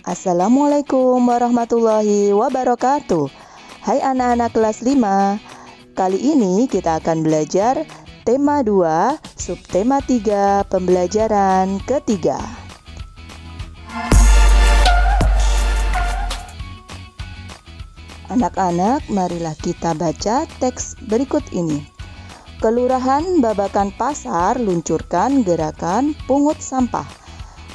Assalamualaikum warahmatullahi wabarakatuh. Hai anak-anak kelas 5. Kali ini kita akan belajar tema 2, subtema 3, pembelajaran ketiga. Anak-anak, marilah kita baca teks berikut ini. Kelurahan Babakan Pasar luncurkan gerakan pungut sampah.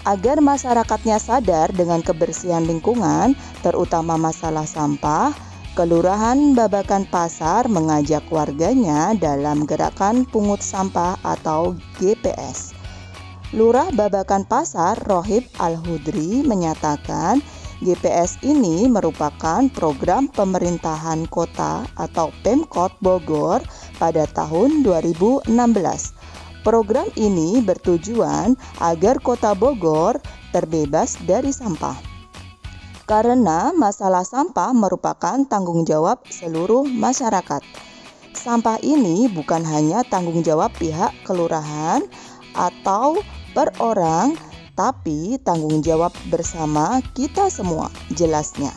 Agar masyarakatnya sadar dengan kebersihan lingkungan, terutama masalah sampah, Kelurahan Babakan Pasar mengajak warganya dalam gerakan pungut sampah atau GPS. Lurah Babakan Pasar, Rohib Al-Hudri, menyatakan GPS ini merupakan program pemerintahan kota atau Pemkot Bogor pada tahun 2016. Program ini bertujuan agar Kota Bogor terbebas dari sampah. Karena masalah sampah merupakan tanggung jawab seluruh masyarakat. Sampah ini bukan hanya tanggung jawab pihak kelurahan atau per orang, tapi tanggung jawab bersama kita semua, jelasnya.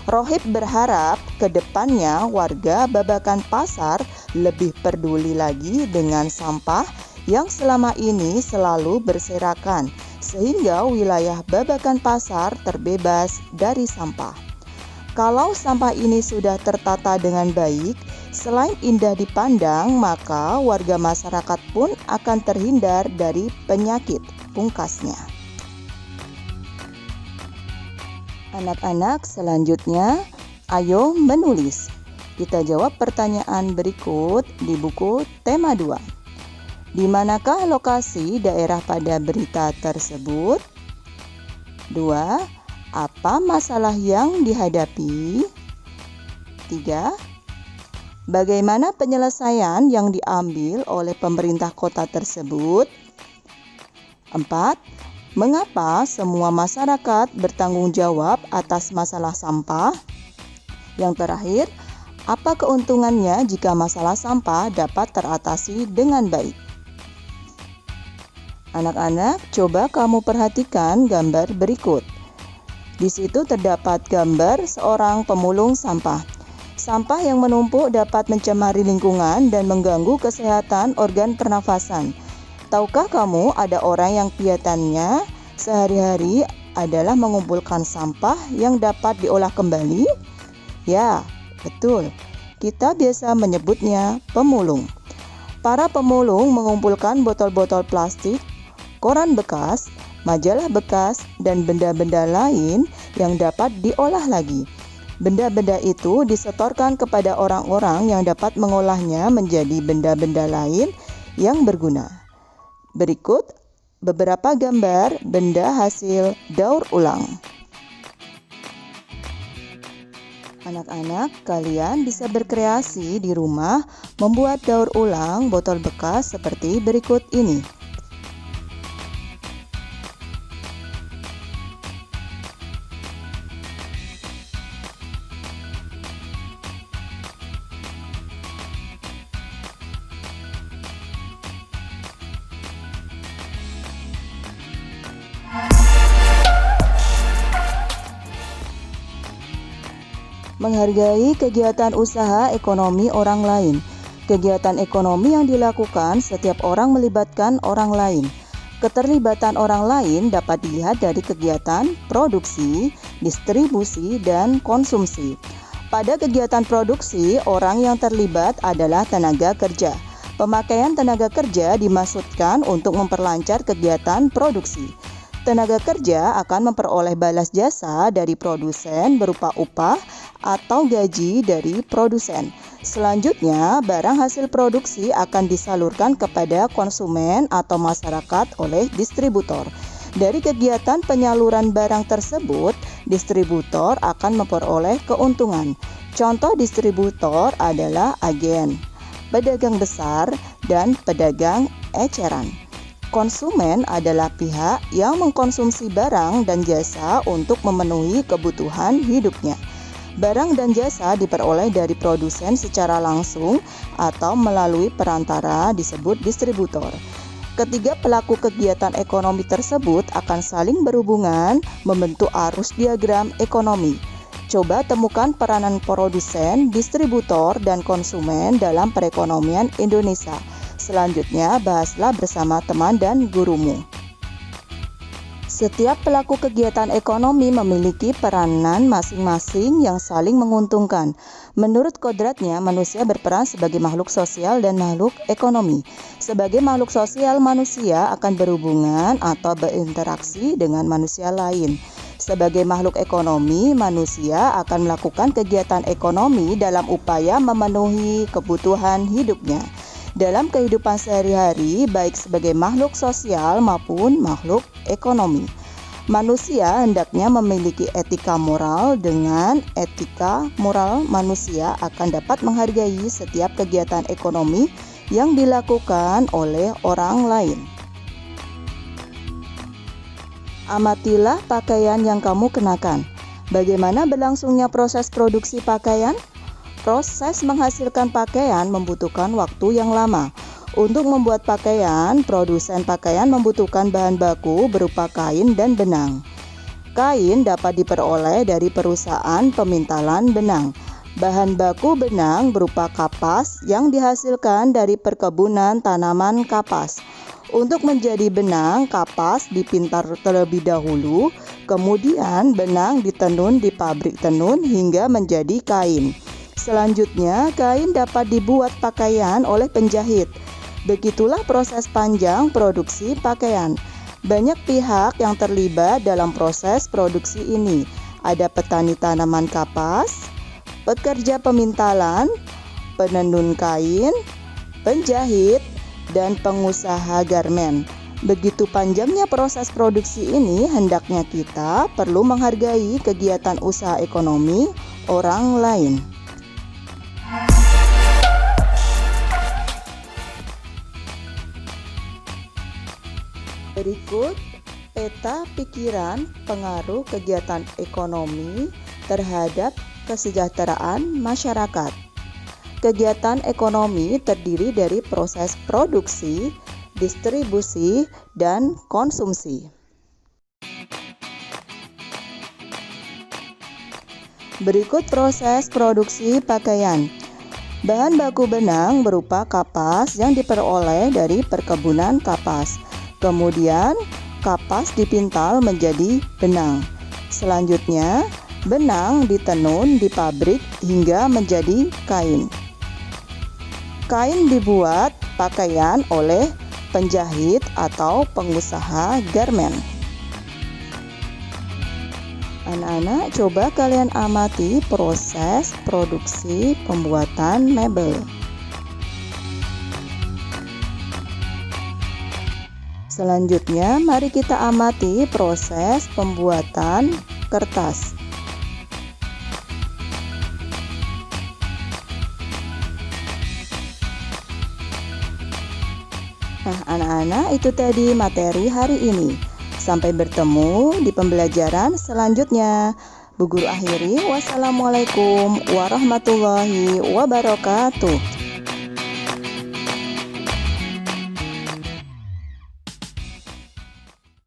Rohib berharap ke depannya warga Babakan Pasar lebih peduli lagi dengan sampah yang selama ini selalu berserakan, sehingga wilayah Babakan Pasar terbebas dari sampah. Kalau sampah ini sudah tertata dengan baik, selain indah dipandang, maka warga masyarakat pun akan terhindar dari penyakit, pungkasnya. Anak-anak, selanjutnya, ayo menulis. Kita jawab pertanyaan berikut di buku tema 2. Di manakah lokasi daerah pada berita tersebut? 2. Apa masalah yang dihadapi? 3. Bagaimana penyelesaian yang diambil oleh pemerintah kota tersebut? 4. Mengapa semua masyarakat bertanggung jawab atas masalah sampah? Yang terakhir, apa keuntungannya jika masalah sampah dapat teratasi dengan baik? Anak-anak, coba kamu perhatikan gambar berikut. Di situ terdapat gambar seorang pemulung sampah. Sampah yang menumpuk dapat mencemari lingkungan dan mengganggu kesehatan organ pernafasan. Tahukah kamu ada orang yang kegiatannya sehari-hari adalah mengumpulkan sampah yang dapat diolah kembali? Ya, betul. Kita biasa menyebutnya pemulung. Para pemulung mengumpulkan botol-botol plastik, koran bekas, majalah bekas, dan benda-benda lain yang dapat diolah lagi. Benda-benda itu disetorkan kepada orang-orang yang dapat mengolahnya menjadi benda-benda lain yang berguna. Berikut beberapa gambar benda hasil daur ulang. Anak-anak, kalian bisa berkreasi di rumah membuat daur ulang botol bekas seperti berikut ini. Menghargai kegiatan usaha ekonomi orang lain. Kegiatan ekonomi yang dilakukan setiap orang melibatkan orang lain. Keterlibatan orang lain dapat dilihat dari kegiatan produksi, distribusi, dan konsumsi. Pada kegiatan produksi, orang yang terlibat adalah tenaga kerja. Pemakaian tenaga kerja dimaksudkan untuk memperlancar kegiatan produksi. Tenaga kerja akan memperoleh balas jasa dari produsen berupa upah atau gaji dari produsen. Selanjutnya, barang hasil produksi akan disalurkan kepada konsumen atau masyarakat oleh distributor. Dari kegiatan penyaluran barang tersebut, distributor akan memperoleh keuntungan. Contoh distributor adalah agen, pedagang besar, dan pedagang eceran. Konsumen adalah pihak yang mengkonsumsi barang dan jasa untuk memenuhi kebutuhan hidupnya. Barang dan jasa diperoleh dari produsen secara langsung atau melalui perantara disebut distributor. Ketiga pelaku kegiatan ekonomi tersebut akan saling berhubungan membentuk arus diagram ekonomi. Coba temukan peranan produsen, distributor, dan konsumen dalam perekonomian Indonesia. Selanjutnya, bahaslah bersama teman dan gurumu. Setiap pelaku kegiatan ekonomi memiliki peranan masing-masing yang saling menguntungkan. Menurut kodratnya, manusia berperan sebagai makhluk sosial dan makhluk ekonomi. Sebagai makhluk sosial, manusia akan berhubungan atau berinteraksi dengan manusia lain. Sebagai makhluk ekonomi, manusia akan melakukan kegiatan ekonomi dalam upaya memenuhi kebutuhan hidupnya. Dalam kehidupan sehari-hari, baik sebagai makhluk sosial maupun makhluk ekonomi. Manusia hendaknya memiliki etika moral. Dengan etika moral, manusia akan dapat menghargai setiap kegiatan ekonomi yang dilakukan oleh orang lain. Amatilah pakaian yang kamu kenakan. Bagaimana berlangsungnya proses produksi pakaian? Proses menghasilkan pakaian membutuhkan waktu yang lama. Untuk membuat pakaian, produsen pakaian membutuhkan bahan baku berupa kain dan benang. Kain dapat diperoleh dari perusahaan pemintalan benang. Bahan baku benang berupa kapas yang dihasilkan dari perkebunan tanaman kapas. Untuk menjadi benang, kapas dipintar terlebih dahulu, kemudian benang ditenun di pabrik tenun hingga menjadi kain. Selanjutnya, kain dapat dibuat pakaian oleh penjahit. Begitulah proses panjang produksi pakaian. Banyak pihak yang terlibat dalam proses produksi ini. Ada petani tanaman kapas, pekerja pemintalan, penenun kain, penjahit, dan pengusaha garmen. Begitu panjangnya proses produksi ini, hendaknya kita perlu menghargai kegiatan usaha ekonomi orang lain. Berikut peta pikiran pengaruh kegiatan ekonomi terhadap kesejahteraan masyarakat. Kegiatan ekonomi terdiri dari proses produksi, distribusi, dan konsumsi. Berikut proses produksi pakaian. Bahan baku benang berupa kapas yang diperoleh dari perkebunan kapas. Kemudian, kapas dipintal menjadi benang. Selanjutnya, benang ditenun di pabrik hingga menjadi kain. Kain dibuat pakaian oleh penjahit atau pengusaha garmen. Anak-anak, coba kalian amati proses produksi pembuatan mebel. Selanjutnya, mari kita amati proses pembuatan kertas. Nah, anak-anak, itu tadi materi hari ini. Sampai bertemu di pembelajaran selanjutnya. Bu Guru akhiri, wassalamualaikum warahmatullahi wabarakatuh.